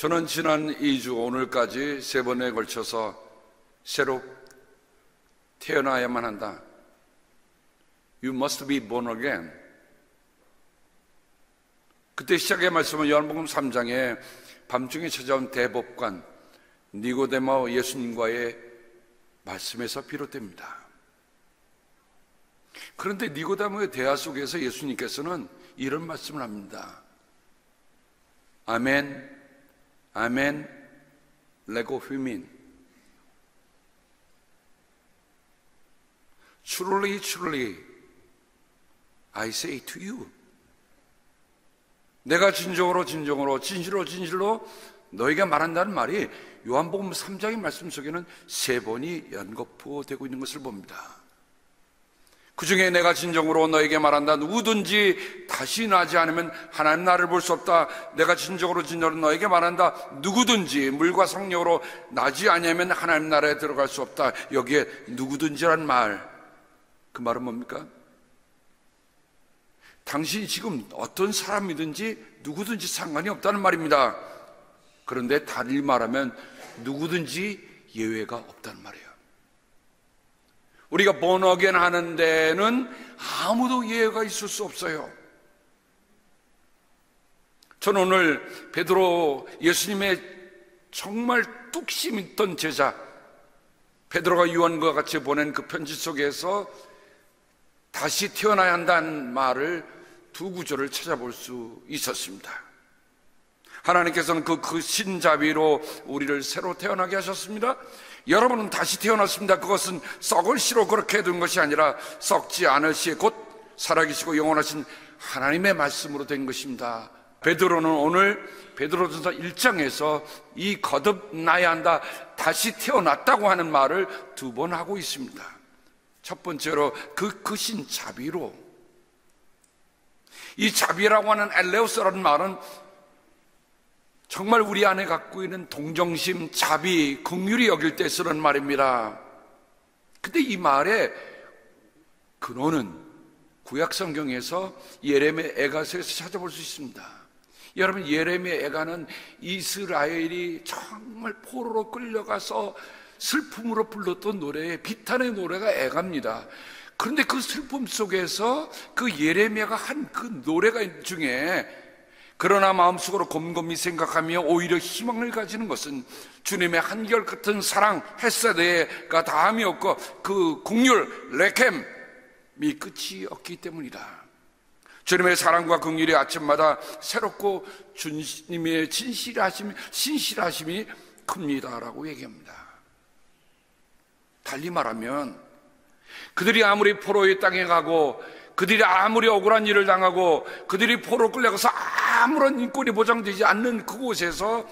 저는 지난 2주 오늘까지 3번에 걸쳐서 새로 태어나야만 한다. You must be born again. 그때 시작의 말씀은 요한복음 3장에 밤중에 찾아온 대법관 니고데모 예수님과의 말씀에서 비롯됩니다. 그런데 니고데모의 대화 속에서 예수님께서는 이런 말씀을 합니다. 아멘, 아멘, 레고 휘민. Truly, truly, I say to you. 내가 진정으로 진실로 너희가 말한다는 말이 요한복음 3장의 말씀 속에는 3번이 연거푸되고 있는 것을 봅니다. 그 중에 내가 진정으로 너에게 말한다. 누구든지 다시 나지 않으면 하나님 나라를 볼 수 없다. 내가 진정으로 너에게 말한다. 누구든지 물과 성령으로 나지 않으면 하나님 나라에 들어갈 수 없다. 여기에 누구든지란 말, 그 말은 뭡니까? 당신이 지금 어떤 사람이든지 누구든지 상관이 없다는 말입니다. 그런데 달리 말하면 누구든지 예외가 없다는 말이에요. 우리가 born again 하는 데는 아무도 예외가 있을 수 없어요. 저는 오늘 베드로, 예수님의 정말 뚝심 있던 제자 베드로가 요한과 같이 보낸 그 편지 속에서 다시 태어나야 한다는 말을 두 구절을 찾아볼 수 있었습니다. 하나님께서는 그 신자비로 우리를 새로 태어나게 하셨습니다. 여러분은 다시 태어났습니다. 그것은 썩을 씨로 그렇게 된 것이 아니라 썩지 않을 씨, 곧 살아계시고 영원하신 하나님의 말씀으로 된 것입니다. 베드로는 오늘 베드로전서 1장에서 이 거듭나야 한다, 다시 태어났다고 하는 말을 2번 하고 있습니다. 첫 번째로 그 신자비로. 이 자비라고 하는 엘레우스라는 말은 정말 우리 안에 갖고 있는 동정심, 자비, 긍휼히 여길 때 쓰는 말입니다. 근데 이 말의 근원은 구약 성경에서 예레미야 애가서에서 찾아볼 수 있습니다. 여러분, 예레미야 애가는 이스라엘이 정말 포로로 끌려가서 슬픔으로 불렀던 노래에 비탄의 노래가 애가입니다. 그런데 그 슬픔 속에서 그 예레미야가 한 그 노래가 중에 그러나 마음속으로 곰곰이 생각하며 오히려 희망을 가지는 것은 주님의 한결같은 사랑, 헤세드가 다함이 없고 그 긍휼, 레켐이 끝이 없기 때문이다. 주님의 사랑과 긍휼이 아침마다 새롭고 주님의 신실하심이 큽니다라고 얘기합니다. 달리 말하면 그들이 아무리 포로의 땅에 가고 그들이 아무리 억울한 일을 당하고 그들이 포로 끌려가서 아무런 인권이 보장되지 않는 그곳에서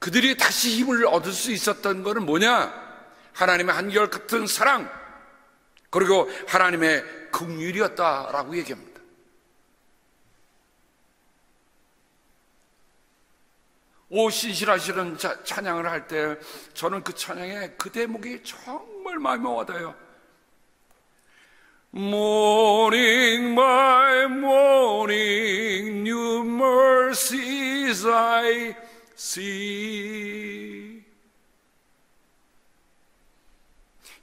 그들이 다시 힘을 얻을 수 있었던 것은 뭐냐? 하나님의 한결같은 사랑, 그리고 하나님의 긍휼이었다라고 얘기합니다. 오 신실하시는 찬양을 할 때 저는 그 찬양의 그 대목이 정말 마음에 와닿아요. Morning by morning, new mercies I see.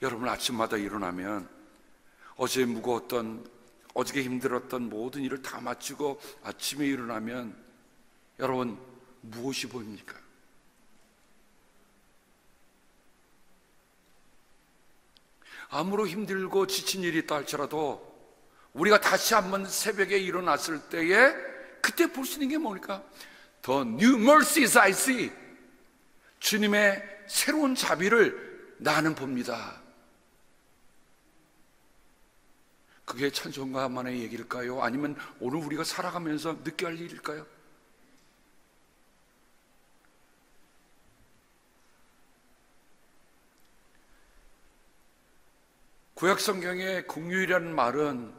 여러분, 아침마다 일어나면 어제 무거웠던, 어저께 힘들었던 모든 일을 다 마치고 아침에 일어나면 여러분, 무엇이 보입니까? 아무로 힘들고 지친 일이 있다 할지라도 우리가 다시 한번 새벽에 일어났을 때에 그때 볼 수 있는 게 뭡니까? The new mercies I see. 주님의 새로운 자비를 나는 봅니다. 그게 찬송가만의 얘기일까요? 아니면 오늘 우리가 살아가면서 느껴야 할 일일까요? 구약 성경의 긍휼이라는 말은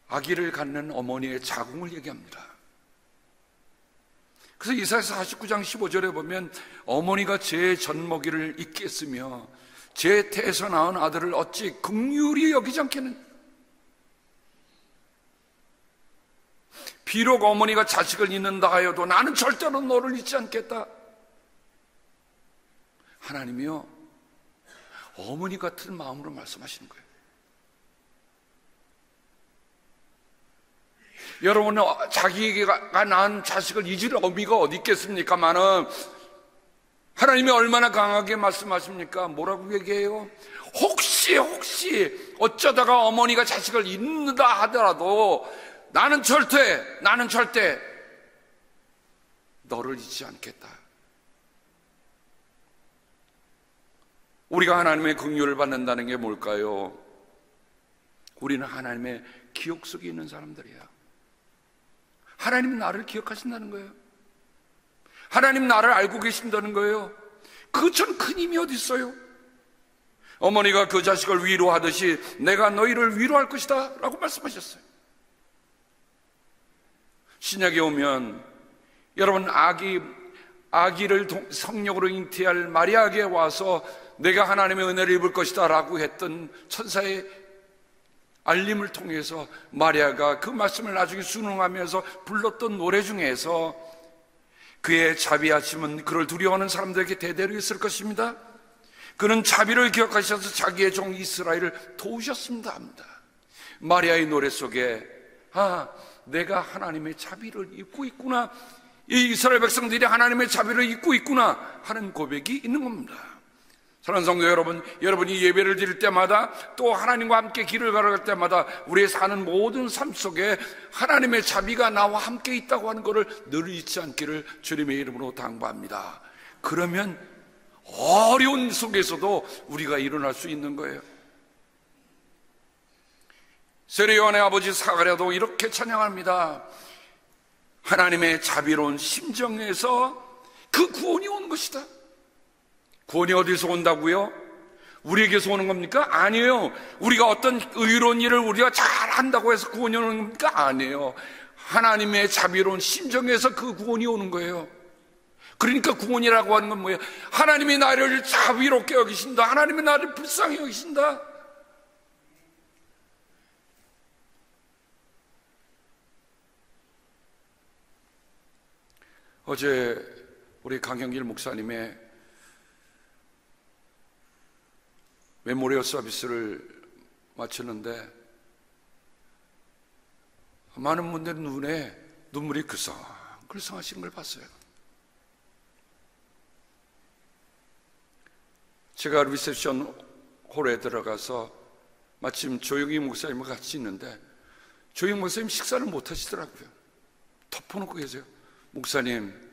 아기를 갖는 어머니의 자궁을 얘기합니다. 그래서 이사야서 49장 15절에 보면 어머니가 제 젖먹이를 잊겠으며 제 태에서 낳은 아들을 어찌 긍휼히 여기지 않겠느냐. 비록 어머니가 자식을 잊는다 하여도 나는 절대로 너를 잊지 않겠다. 하나님이요, 어머니 같은 마음으로 말씀하시는 거예요. 여러분은 자기가 낳은 자식을 잊을 어미가 어디 있겠습니까마는 하나님이 얼마나 강하게 말씀하십니까? 뭐라고 얘기해요? 혹시 어쩌다가 어머니가 자식을 잊는다 하더라도 나는 절대 너를 잊지 않겠다. 우리가 하나님의 긍휼을 받는다는 게 뭘까요? 우리는 하나님의 기억 속에 있는 사람들이야. 하나님은 나를 기억하신다는 거예요. 하나님 나를 알고 계신다는 거예요. 그처럼 큰 힘이 어디 있어요? 어머니가 그 자식을 위로하듯이 내가 너희를 위로할 것이다 라고 말씀하셨어요. 신약에 오면 여러분, 아기를 성령으로 잉태할 마리아에게 와서 내가 하나님의 은혜를 입을 것이다 라고 했던 천사의 알림을 통해서 마리아가 그 말씀을 나중에 순응하면서 불렀던 노래 중에서 그의 자비하심은 그를 두려워하는 사람들에게 대대로 있을 것입니다. 그는 자비를 기억하셔서 자기의 종 이스라엘을 도우셨습니다 합니다. 마리아의 노래 속에 내가 하나님의 자비를 잊고 있구나, 이 이스라엘 백성들이 하나님의 자비를 잊고 있구나 하는 고백이 있는 겁니다. 사랑하는 성도 여러분, 여러분이 예배를 드릴 때마다 또 하나님과 함께 길을 걸어갈 때마다 우리의 사는 모든 삶 속에 하나님의 자비가 나와 함께 있다고 하는 것을 늘 잊지 않기를 주님의 이름으로 당부합니다. 그러면 어려운 속에서도 우리가 일어날 수 있는 거예요. 세례 요한의 아버지 사가랴도 이렇게 찬양합니다. 하나님의 자비로운 심정에서 그 구원이 온 것이다. 구원이 어디서 온다고요? 우리에게서 오는 겁니까? 아니에요. 우리가 어떤 의로운 일을 우리가 잘한다고 해서 구원이 오는 겁니까? 아니에요. 하나님의 자비로운 심정에서 그 구원이 오는 거예요. 그러니까 구원이라고 하는 건 뭐예요? 하나님이 나를 자비롭게 여기신다. 하나님이 나를 불쌍히 여기신다. 어제 우리 강형길 목사님의 메모리얼 서비스를 마쳤는데 많은 분들 눈에 눈물이 글썽하시는 걸 봤어요. 제가 리셉션 홀에 들어가서 마침 조영희 목사님과 같이 있는데 조영희 목사님 식사를 못 하시더라고요. 덮어놓고 계세요. 목사님,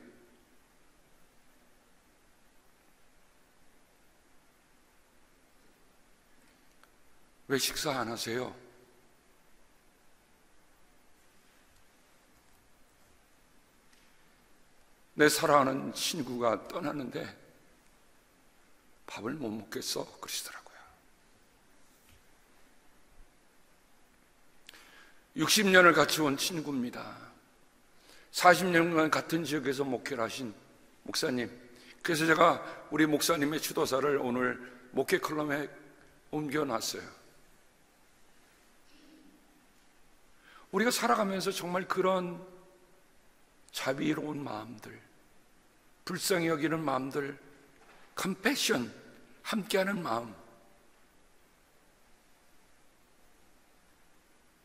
왜 식사 안 하세요? 내 사랑하는 친구가 떠났는데 밥을 못 먹겠어 그러시더라고요. 60년을 같이 온 친구입니다. 40년간 같은 지역에서 목회를 하신 목사님. 그래서 제가 우리 목사님의 추도사를 오늘 목회 컬럼에 옮겨놨어요. 우리가 살아가면서 정말 그런 자비로운 마음들, 불쌍히 여기는 마음들, 컴패션, 함께하는 마음.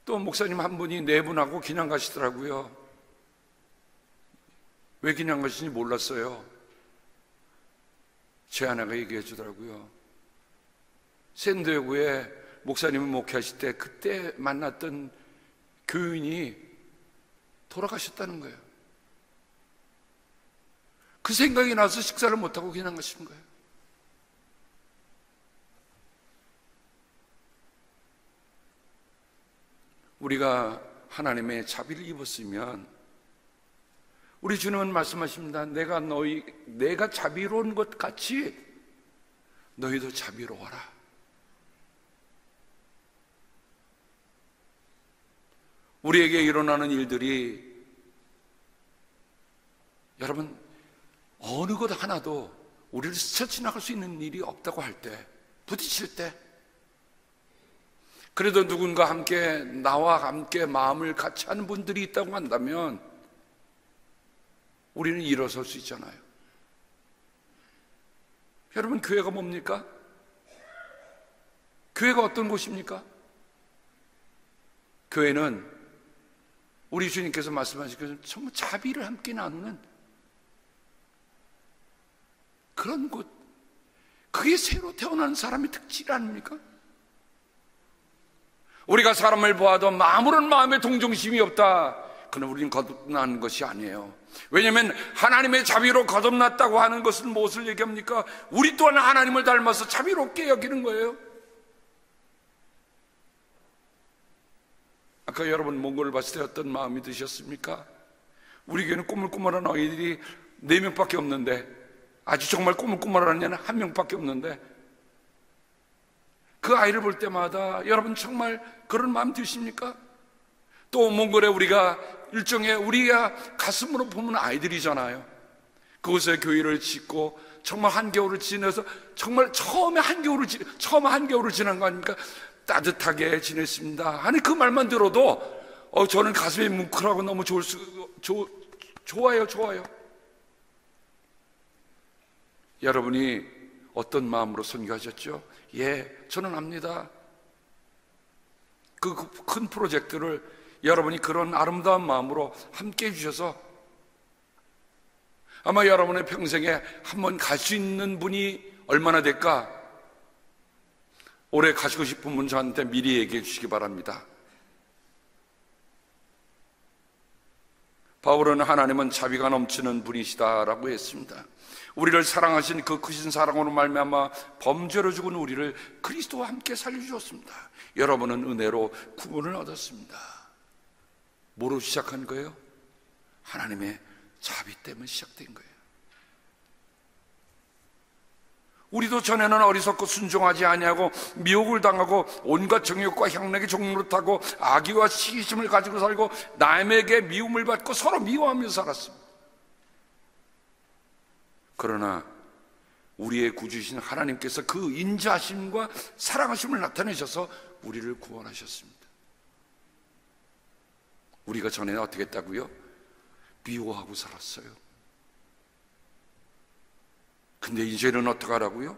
또 목사님 한 분이 4분하고 그냥 가시더라고요. 왜 그냥 가시는지 몰랐어요. 제 아내가 얘기해 주더라고요. 샌디에고에 목사님을 목회하실 때 그때 만났던 교인이 돌아가셨다는 거예요. 그 생각이 나서 식사를 못하고 그냥 가신 거예요. 우리가 하나님의 자비를 입었으면 우리 주님은 말씀하십니다. 내가 자비로운 것 같이 너희도 자비로워라. 우리에게 일어나는 일들이 여러분 어느 것 하나도 우리를 스쳐 지나갈 수 있는 일이 없다고 할 때, 부딪힐 때 그래도 누군가 함께 나와 함께 마음을 같이 하는 분들이 있다고 한다면 우리는 일어설 수 있잖아요. 여러분, 교회가 뭡니까? 교회가 어떤 곳입니까? 교회는 우리 주님께서 말씀하신 것처럼 정말 자비를 함께 나누는 그런 곳, 그게 새로 태어난 사람의 특질 아닙니까? 우리가 사람을 보아도 아무런 마음의 동정심이 없다, 그는 우리는 거듭난 것이 아니에요. 왜냐하면 하나님의 자비로 거듭났다고 하는 것은 무엇을 얘기합니까? 우리 또한 하나님을 닮아서 자비롭게 여기는 거예요. 아까 여러분 몽골을 봤을 때 어떤 마음이 드셨습니까? 우리 교회는 꼬물꼬물한 아이들이 4명밖에 없는데, 아주 정말 꼬물꼬물한 애는 1명밖에 없는데, 그 아이를 볼 때마다 여러분 정말 그런 마음 드십니까? 또 몽골에 우리가 일종의 우리가 가슴으로 보면 아이들이잖아요. 그곳에 교회를 짓고 정말 한겨울을 지내서 정말 처음에 한겨울을 지난 거 아닙니까? 따뜻하게 지냈습니다. 아니, 그 말만 들어도 저는 가슴이 뭉클하고 너무 좋아요. 여러분이 어떤 마음으로 선교하셨죠? 예, 저는 압니다. 그 큰 프로젝트를 여러분이 그런 아름다운 마음으로 함께 해주셔서 아마 여러분의 평생에 한번 갈 수 있는 분이 얼마나 될까? 올해 가시고 싶은 분 저한테 미리 얘기해 주시기 바랍니다. 바울은 하나님은 자비가 넘치는 분이시다라고 했습니다. 우리를 사랑하신 그 크신 사랑으로 말미암아 범죄로 죽은 우리를 그리스도와 함께 살려주셨습니다. 여러분은 은혜로 구원을 얻었습니다. 뭐로 시작한 거예요? 하나님의 자비 때문에 시작된 거예요. 우리도 전에는 어리석고 순종하지 아니하고 미혹을 당하고 온갖 정욕과 향락의 종로를 타고 악의와 시기심을 가지고 살고 남에게 미움을 받고 서로 미워하며 살았습니다. 그러나 우리의 구주신 하나님께서 그 인자하심과 사랑하심을 나타내셔서 우리를 구원하셨습니다. 우리가 전에는 어떻게 했다고요? 미워하고 살았어요. 근데 이제는 어떻게 하라고요?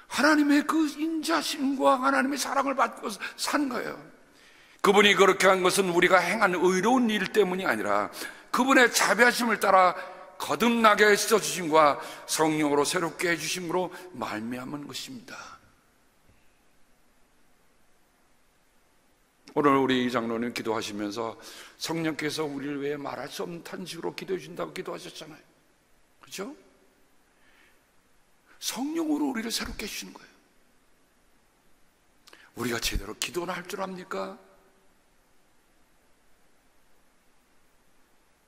하나님의 그 인자심과 하나님의 사랑을 받고 산 거예요. 그분이 그렇게 한 것은 우리가 행한 의로운 일 때문이 아니라 그분의 자비하심을 따라 거듭나게 해주심과 성령으로 새롭게 해주심으로 말미암은 것입니다. 오늘 우리 장로님 기도하시면서 성령께서 우리를 위해 말할 수 없는 탄식으로 기도해 준다고 기도하셨잖아요. 그렇죠? 성령으로 우리를 새롭게 해주시는 거예요. 우리가 제대로 기도는 할 줄 압니까?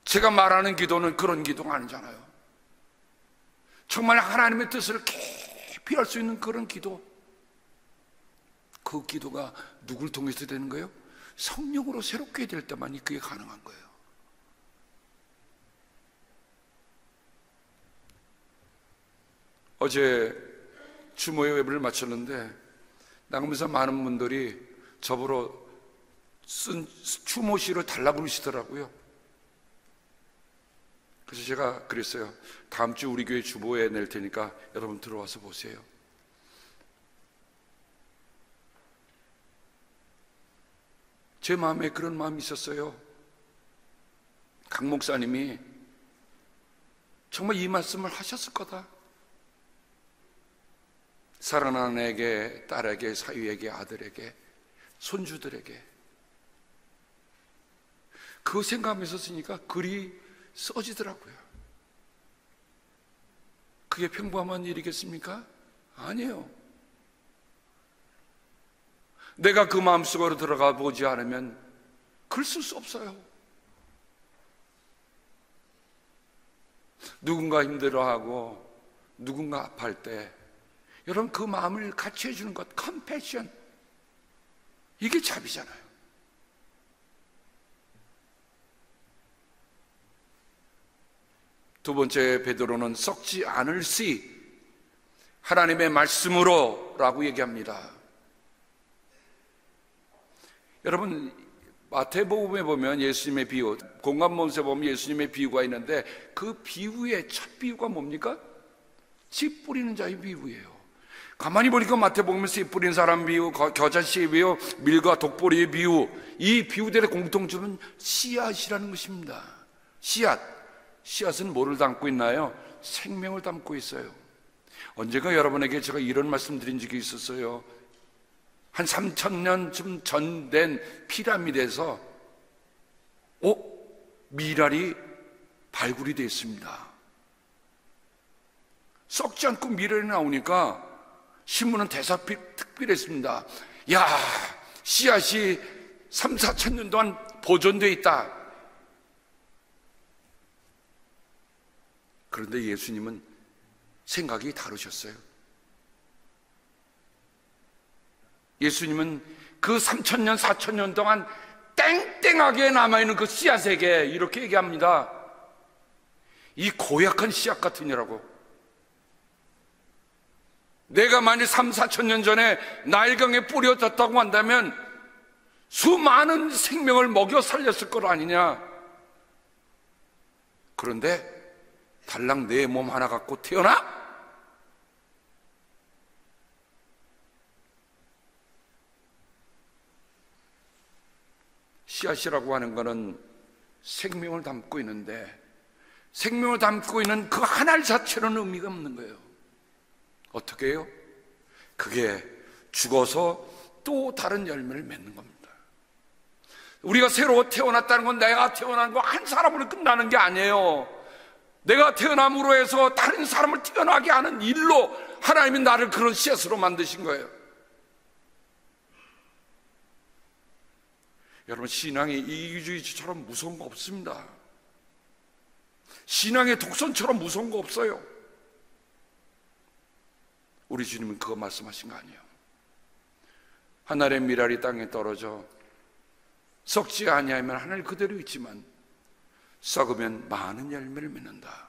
제가 말하는 기도는 그런 기도가 아니잖아요. 정말 하나님의 뜻을 깊이 알 수 있는 그런 기도. 그 기도가 누굴 통해서 되는 거예요? 성령으로 새롭게 될 때만이 그게 가능한 거예요. 어제 추모의 예배를 마쳤는데 나가면서 많은 분들이 저보러 쓴 추모시를 달라고 그러시더라고요. 그래서 제가 그랬어요. 다음 주 우리 교회 주보에 낼 테니까 여러분 들어와서 보세요. 제 마음에 그런 마음이 있었어요. 강 목사님이 정말 이 말씀을 하셨을 거다. 사랑하는 애에게, 딸에게, 사위에게, 아들에게, 손주들에게. 그 생각하면서 쓰니까 글이 써지더라고요. 그게 평범한 일이겠습니까? 아니에요. 내가 그 마음속으로 들어가 보지 않으면 글 쓸 수 없어요. 누군가 힘들어하고 누군가 아파할 때 여러분 그 마음을 같이 해주는 것, 컴패션, 이게 자비잖아요. 두 번째 베드로는 썩지 않을 씨, 하나님의 말씀으로 라고 얘기합니다. 여러분, 마태복음에 보면 예수님의 비유, 공감몬스에 보면 예수님의 비유가 있는데 그 비유의 첫 비유가 뭡니까? 씨 뿌리는 자의 비유예요. 가만히 보니까 마태복음에 씨 뿌리는 사람 비유, 겨자씨의 비유, 밀과 독보리의 비유, 이 비유들의 공통점은 씨앗이라는 것입니다. 씨앗은 뭐를 담고 있나요? 생명을 담고 있어요. 언젠가 여러분에게 제가 이런 말씀 드린 적이 있었어요. 한 3,000년쯤 전 된 피라미드에서 미랄이 발굴이 되어 있습니다. 썩지 않고 미랄이 나오니까 신문은 대서특필했습니다. 야, 씨앗이 3, 4천 년 동안 보존되어 있다. 그런데 예수님은 생각이 다르셨어요. 예수님은 그 3,000년, 4,000년 동안 땡땡하게 남아있는 그 씨앗에게 이렇게 얘기합니다. 이 고약한 씨앗 같으니라고. 내가 만일 3, 4천 년 전에 나일강에 뿌려졌다고 한다면 수많은 생명을 먹여 살렸을 것 아니냐. 그런데 달랑 내 몸 하나 갖고 태어나? 씨앗이라고 하는 것은 생명을 담고 있는데 생명을 담고 있는 그 하나 자체로는 의미가 없는 거예요. 어떻게 해요? 그게 죽어서 또 다른 열매를 맺는 겁니다. 우리가 새로 태어났다는 건 내가 태어난 거 한 사람으로 끝나는 게 아니에요. 내가 태어남으로 해서 다른 사람을 태어나게 하는 일로 하나님이 나를 그런 씨앗으로 만드신 거예요. 여러분, 신앙이 이기주의처럼 무서운 거 없습니다. 신앙의 독선처럼 무서운 거 없어요. 우리 주님은 그거 말씀하신 거 아니에요. 하늘의 미랄이 땅에 떨어져 썩지 아니하면 하늘 그대로 있지만 썩으면 많은 열매를 맺는다.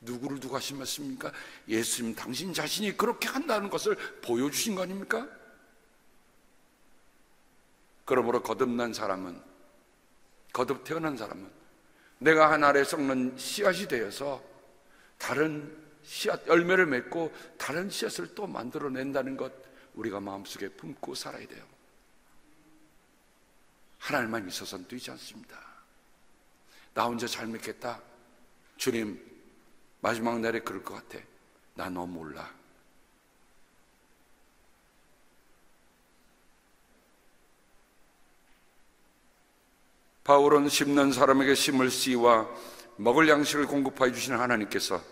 누구를 두고 하신 말씀입니까? 예수님 당신 자신이 그렇게 한다는 것을 보여주신 거 아닙니까? 그러므로 거듭 태어난 사람은 내가 하늘에 썩는 씨앗이 되어서 다른 씨앗 열매를 맺고 다른 씨앗을 또 만들어낸다는 것, 우리가 마음속에 품고 살아야 돼요. 하나님만 있어서는 되지 않습니다. 나 혼자 잘 맺겠다. 주님, 마지막 날에 그럴 것 같아. 나 너 몰라. 바울은 심는 사람에게 심을 씨와 먹을 양식을 공급하여 주시는 하나님께서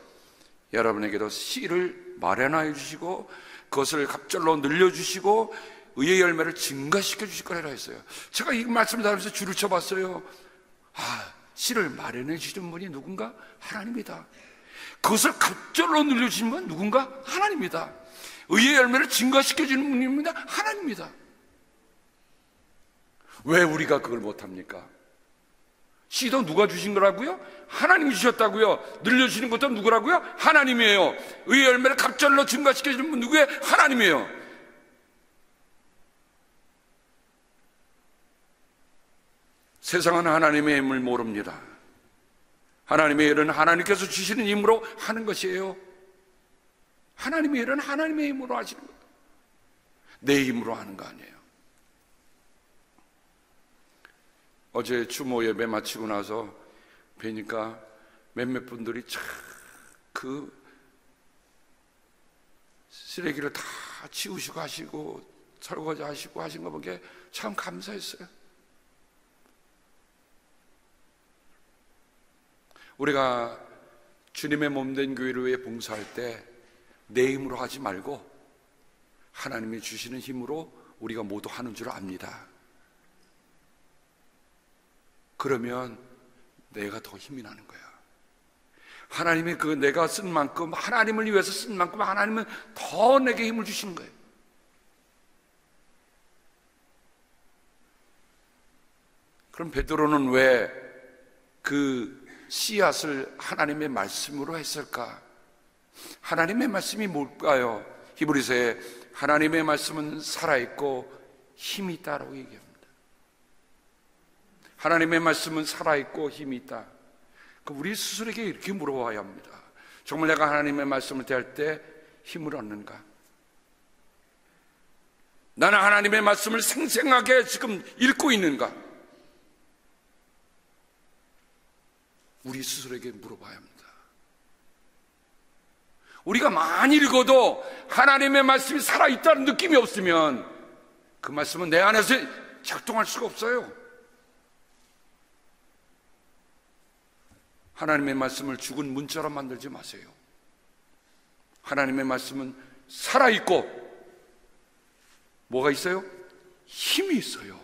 여러분에게도 씨를 마련하여 주시고 그것을 갑절로 늘려주시고 의의 열매를 증가시켜 주실 거라 했어요. 제가 이 말씀을 하면서 줄을 쳐봤어요. 씨를 마련해 주시는 분이 누군가? 하나님이다. 그것을 갑절로 늘려주시는 분 누군가? 하나님이다. 의의 열매를 증가시켜 주는 분입니다. 하나님입니다. 왜 우리가 그걸 못합니까? 씨도 누가 주신 거라고요? 하나님이 주셨다고요. 늘려주시는 것도 누구라고요? 하나님이에요. 의의 열매를 갑절로 증가시켜주는 분 누구예요? 하나님이에요. 세상은 하나님의 힘을 모릅니다. 하나님의 일은 하나님께서 주시는 힘으로 하는 것이에요. 하나님의 일은 하나님의 힘으로 하시는 거예요. 내 힘으로 하는 거 아니에요. 어제 추모 예배 마치고 나서 뵈니까 몇몇 분들이 참 그 쓰레기를 다 치우시고 하시고 설거지 하시고 하신 거 보기에 참 감사했어요. 우리가 주님의 몸된 교회를 위해 봉사할 때 내 힘으로 하지 말고 하나님이 주시는 힘으로 우리가 모두 하는 줄 압니다. 그러면 내가 더 힘이 나는 거야. 하나님이 그 내가 쓴 만큼, 하나님을 위해서 쓴 만큼 하나님은 더 내게 힘을 주시는 거예요. 그럼 베드로는 왜 그 씨앗을 하나님의 말씀으로 했을까? 하나님의 말씀이 뭘까요? 히브리서에 하나님의 말씀은 살아있고 힘이 있다라고 얘기합니다. 하나님의 말씀은 살아있고 힘이 있다. 우리 스스로에게 이렇게 물어봐야 합니다. 정말 내가 하나님의 말씀을 대할 때 힘을 얻는가? 나는 하나님의 말씀을 생생하게 지금 읽고 있는가? 우리 스스로에게 물어봐야 합니다. 우리가 많이 읽어도 하나님의 말씀이 살아있다는 느낌이 없으면 그 말씀은 내 안에서 작동할 수가 없어요. 하나님의 말씀을 죽은 문자로 만들지 마세요. 하나님의 말씀은 살아있고 뭐가 있어요? 힘이 있어요.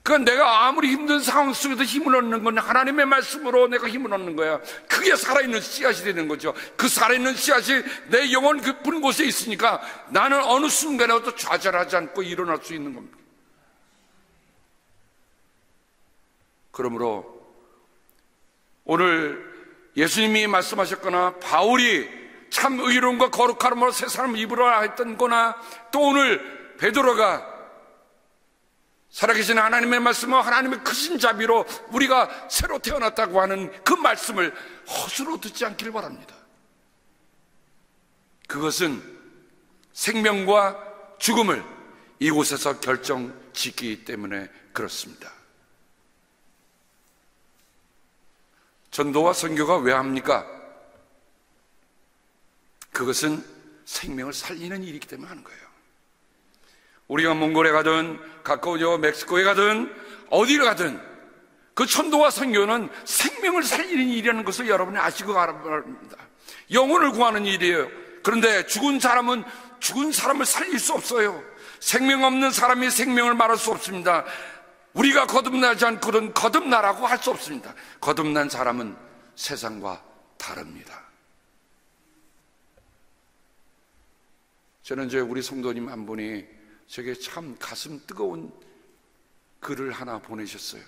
그러니까 내가 아무리 힘든 상황 속에서 힘을 얻는 건 하나님의 말씀으로 내가 힘을 얻는 거야. 그게 살아있는 씨앗이 되는 거죠. 그 살아있는 씨앗이 내 영혼 깊은 곳에 있으니까 나는 어느 순간에도 좌절하지 않고 일어날 수 있는 겁니다. 그러므로 오늘 예수님이 말씀하셨거나 바울이 참 의로움과 거룩함으로 새 사람을 입으라 했던 거나 또 오늘 베드로가 살아계신 하나님의 말씀과 하나님의 크신 자비로 우리가 새로 태어났다고 하는 그 말씀을 허수로 듣지 않기를 바랍니다. 그것은 생명과 죽음을 이곳에서 결정짓기 때문에 그렇습니다. 전도와 선교가 왜 합니까? 그것은 생명을 살리는 일이기 때문에 하는 거예요. 우리가 몽골에 가든 가까운 멕시코에 가든 어디를 가든 그 전도와 선교는 생명을 살리는 일이라는 것을 여러분이 아시고 가야 합니다. 영혼을 구하는 일이에요. 그런데 죽은 사람은 죽은 사람을 살릴 수 없어요. 생명 없는 사람이 생명을 말할 수 없습니다. 우리가 거듭나지 않고는 거듭나라고 할 수 없습니다. 거듭난 사람은 세상과 다릅니다. 저는 우리 성도님 한 분이 제게 참 가슴 뜨거운 글을 하나 보내셨어요.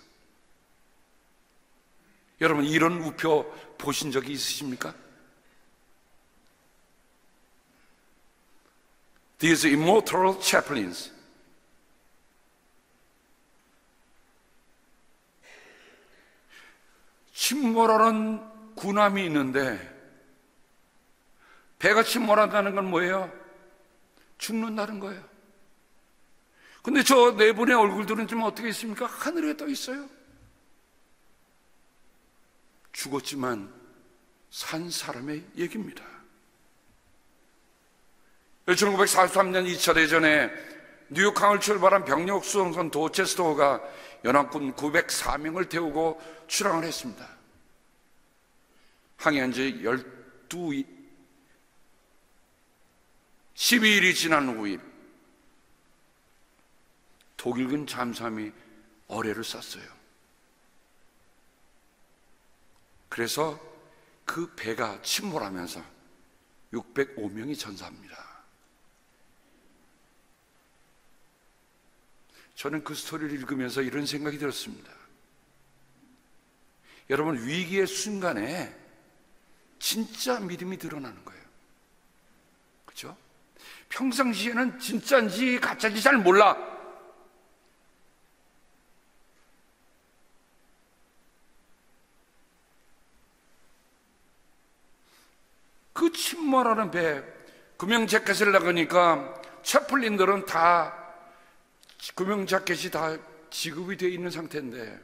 여러분 이런 우표 보신 적이 있으십니까? These immortal chaplains. 침몰하는 군함이 있는데 배가 침몰한다는 건 뭐예요? 죽는다는 거예요. 근데 저 네 분의 얼굴들은 좀 어떻게 있습니까? 하늘에 떠 있어요. 죽었지만 산 사람의 얘기입니다. 1943년 2차 대전에 뉴욕항을 출발한 병력 수송선 도체스터가 연합군 904명을 태우고 출항을 했습니다. 항해한 지 12일이 지난 후에 독일군 잠수함이 어뢰를 쐈어요. 그래서 그 배가 침몰하면서 605명이 전사합니다. 저는 그 스토리를 읽으면서 이런 생각이 들었습니다. 여러분 위기의 순간에 진짜 믿음이 드러나는 거예요. 그렇죠? 평상시에는 진짜인지 가짜인지 잘 몰라. 그 침몰하는 배, 구명자켓을 나가니까 채플린들은 다 구명자켓이 다 지급이 되어 있는 상태인데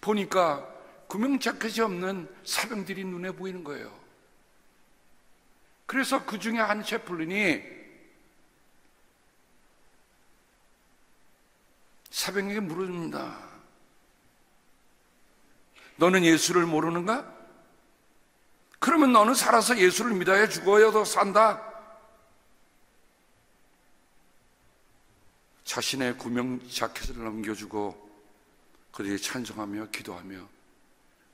보니까 구명자켓이 없는 사병들이 눈에 보이는 거예요. 그래서 그 중에 한 채플린이 사병에게 물어줍니다. 너는 예수를 모르는가? 그러면 너는 살아서 예수를 믿어야 죽어야도 산다. 자신의 구명 자켓을 넘겨주고 그들이 찬송하며 기도하며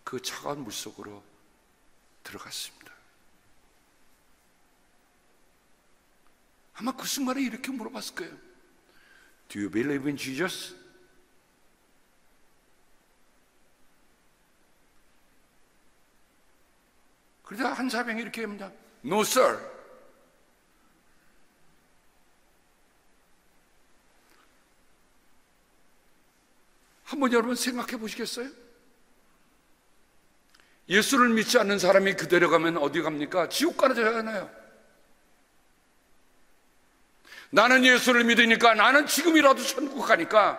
그 차가운 물속으로 들어갔습니다. 아마 그 순간에 이렇게 물어봤을 거예요. Do you believe in Jesus? 그러다 한 사병이 이렇게 합니다. No, sir. 한번 여러분 생각해 보시겠어요? 예수를 믿지 않는 사람이 그대로 가면 어디 갑니까? 지옥 가잖아요. 나는 예수를 믿으니까, 나는 지금이라도 천국 가니까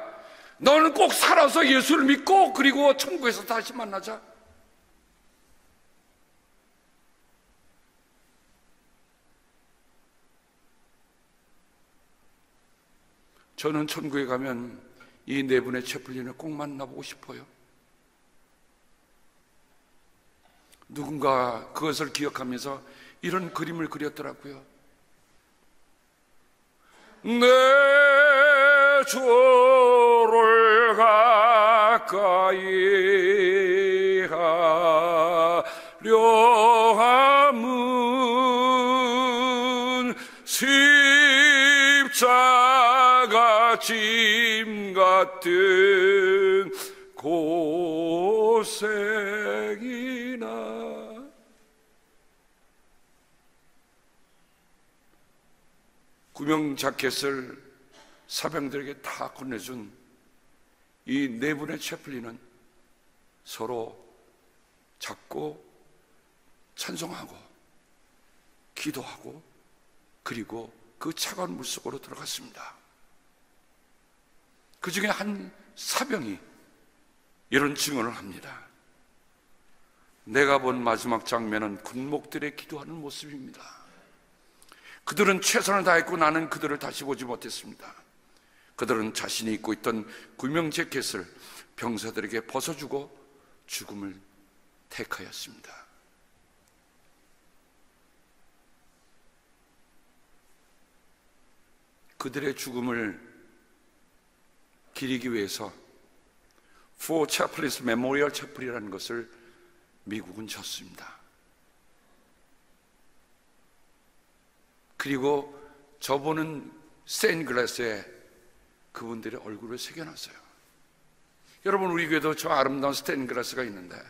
너는 꼭 살아서 예수를 믿고 그리고 천국에서 다시 만나자. 저는 천국에 가면 이 네 분의 채플린을 꼭 만나보고 싶어요. 누군가 그것을 기억하면서 이런 그림을 그렸더라고요. 내 주를 가까이 하려 함은 십자가 짐 같은 고생이나. 구명 자켓을 사병들에게 다 건네준 이 네 분의 채플린은 서로 잡고 찬송하고 기도하고 그리고 그 차가운 물속으로 들어갔습니다. 그 중에 한 사병이 이런 증언을 합니다. 내가 본 마지막 장면은 군목들의 기도하는 모습입니다. 그들은 최선을 다했고 나는 그들을 다시 보지 못했습니다. 그들은 자신이 입고 있던 구명 재킷을 병사들에게 벗어주고 죽음을 택하였습니다. 그들의 죽음을 기리기 위해서 For Chaplains Memorial Chapel이라는 것을 미국은 졌습니다. 그리고 저보는 스테인글라스에 그분들의 얼굴을 새겨놨어요. 여러분, 우리 교회도 저 아름다운 스테인글라스가 있는데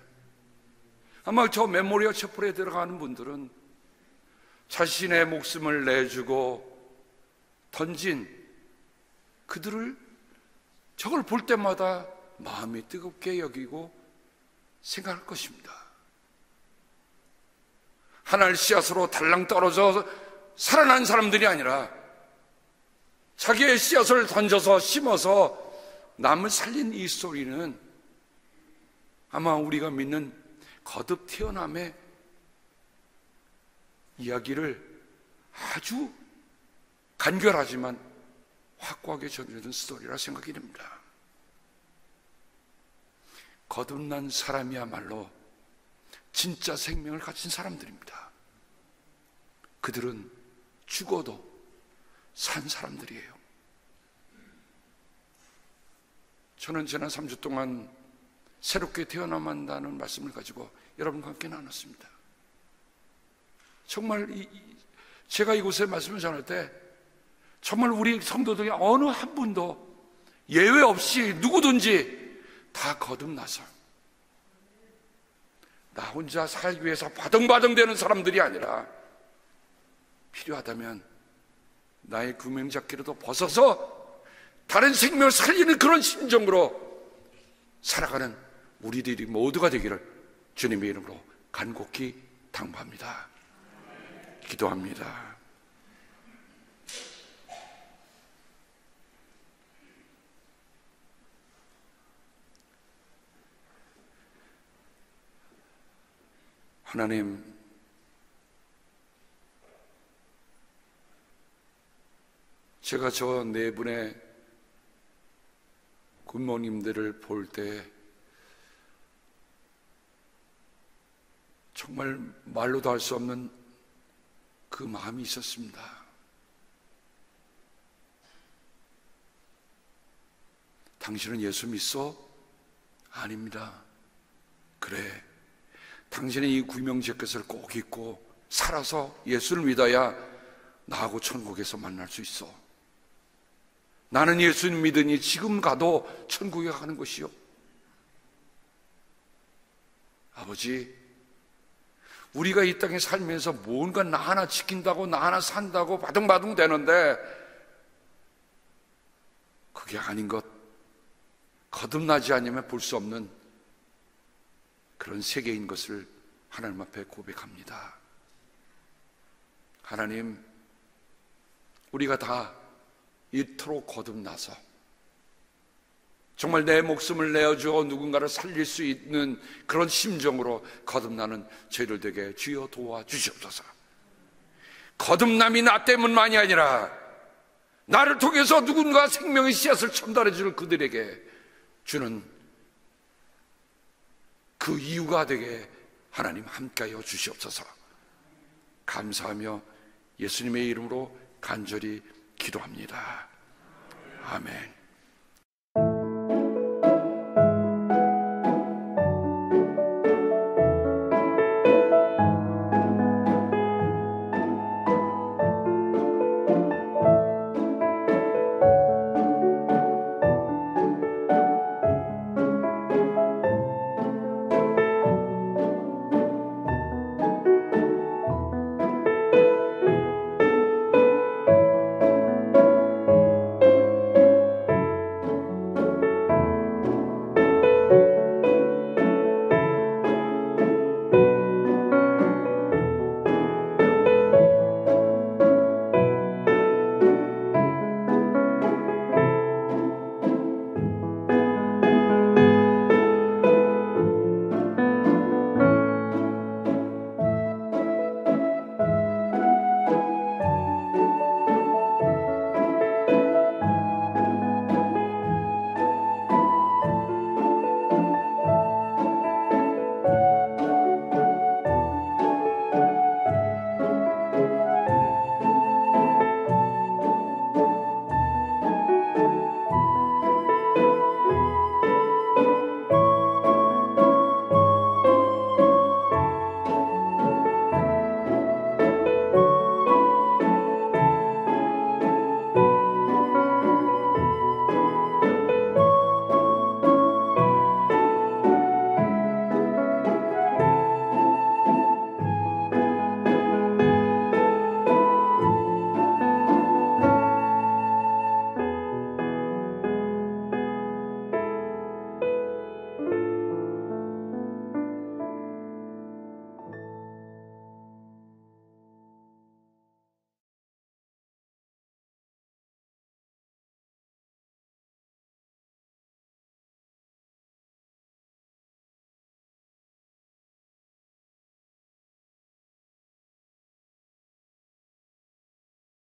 아마 저 메모리얼 채플에 들어가는 분들은 자신의 목숨을 내주고 던진 그들을 저걸 볼 때마다 마음이 뜨겁게 여기고 생각할 것입니다. 하늘 씨앗으로 달랑 떨어져 살아난 사람들이 아니라 자기의 씨앗을 던져서 심어서 남을 살린 이 스토리는 아마 우리가 믿는 거듭 태어남의 이야기를 아주 간결하지만 확고하게 전해준 스토리라 생각이 됩니다. 거듭난 사람이야말로 진짜 생명을 가진 사람들입니다. 그들은 죽어도 산 사람들이에요. 저는 지난 3주 동안 새롭게 태어나만다는 말씀을 가지고 여러분과 함께 나눴습니다. 정말 제가 이곳에 말씀을 전할 때 정말 우리 성도들이 어느 한 분도 예외 없이 누구든지 다 거듭나서 나 혼자 살기 위해서 바등바등대는 사람들이 아니라 필요하다면 나의 구명자켓이라도 벗어서 다른 생명을 살리는 그런 심정으로 살아가는 우리들이 모두가 되기를 주님의 이름으로 간곡히 당부합니다. 기도합니다. 하나님, 제가 저 네 분의 굿모님들을 볼 때 정말 말로도 할 수 없는 그 마음이 있었습니다. 당신은 예수 믿어? 아닙니다. 그래, 당신의 이 구명재킷을 꼭 입고 살아서 예수를 믿어야 나하고 천국에서 만날 수 있어. 나는 예수를 믿으니 지금 가도 천국에 가는 것이요. 아버지, 우리가 이 땅에 살면서 뭔가 나 하나 지킨다고 나 하나 산다고 바둥바둥 되는데 그게 아닌 것 거듭나지 않으면 볼 수 없는 그런 세계인 것을 하나님 앞에 고백합니다. 하나님, 우리가 다 이토록 거듭나서 정말 내 목숨을 내어주어 누군가를 살릴 수 있는 그런 심정으로 거듭나는 저희들 되게 주여 도와주시옵소서. 거듭남이 나 때문만이 아니라 나를 통해서 누군가 생명의 씨앗을 전달해 줄 그들에게 주는 그 이유가 되게 하나님 함께하여 주시옵소서. 감사하며 예수님의 이름으로 간절히 기도합니다. 아멘.